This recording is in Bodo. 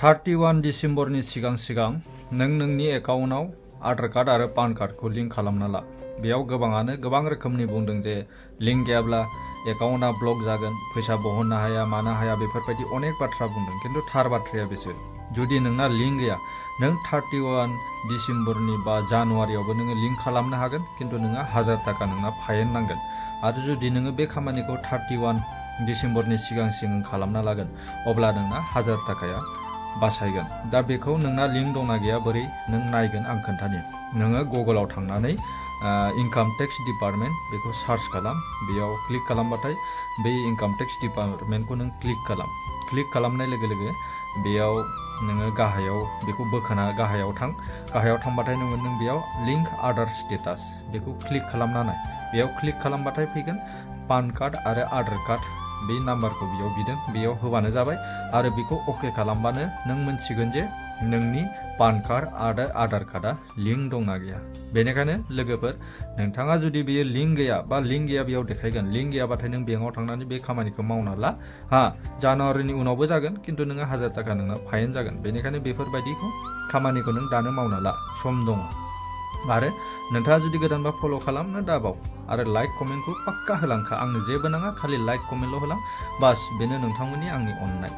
31 डिसेम्बरनि सिगां नों नोंनि एकाउन्टआव आधार कार्ड आरो पान कार्डखौ लिंक खालामना ला। बेयाव गोबाङानो गोबां रोखोमनि बुंदों जे लिंक गैयाब्ला एकाउन्टआ ब्लक जागोन, फैसा बहननो हाया, मानो हाया, बेफोरबायदि अनेक बाथ्रा बुंदों। खिन्थु थार बाथ्राया बेसो, जुदि नोंना लिंक गैया, नों 31 डिसेम्बरनि बा जानुवारियावबो नोङो लिंक खालामनो हागोन, खिन्थु नोङो 1000 थाखा नोंना फाइन नांगोन। आरो जुदि नोङो बे खामानिखौ 31 डिसेम्बरनि सिगां खालामना लागोन, अब्ला नोंना 1000 थाखाया बासायगोन। दा बेखौ नोंना लिंक दंना गैया बोरै नों नायगोन आं खोन्थानि। नोङो गुगोलाव थांनानै इनकाम टेक्स डिपार्टमेन्ट बेखौ सार्च खालाम, बेयाव क्लिक खालामबाथाय बै इनकाम टेक्स डिपार्टमेन्टखौ नों क्लिक खालाम। क्लिक खालामनाय लोगो लोगो बेयाव नोङो गाहायाव बेखौ बोखाना गाहायाव थां। गाहायाव थांबाथाय नों बेयाव लिंक आधार स्टेटास बेखौ क्लिक खालामना नाय। बेयाव क्लिक खालामबाथाय फैगोन पान कार्ड आरो आधार कार्ड बे नाम्बारखौ बेयाव बिदों, बेयाव होबानो जाबाय। आरो बेखौ अके खालामबानो नों मोनसिगोन जे नोंनि पान कार्ड आरो आधार कार्डआ लिंक दंना गैया। बेनिखायनो लोगोफोर, नोंथाङा जुदि बेयो लिंक गैया बा लिंक गैया बेयाव देखायगोन, लिंक गैयाबाथाय नों बेंकआव थांनानै बे खामानिखौ मावना ला। जानुवारिनि उनावबो जागोन, खिन्थु नोङो 1000 थाखा नोंना फाइन जागोन। बेनिखायनो बेफोरबायदिखौ खामानिखौ नों दानो मावना ला, सम दङ। आरो नोंथाङा जुदि गोदानबा फल' खालामनो दाबाव आरो लाइक कमेन्टखौ पाक्का होलांखा। आंनो जेबो नाङा, खालि लाइक कमेन्टल' होलां, बास बेनो नोंथांमोननि आंनि अननाय।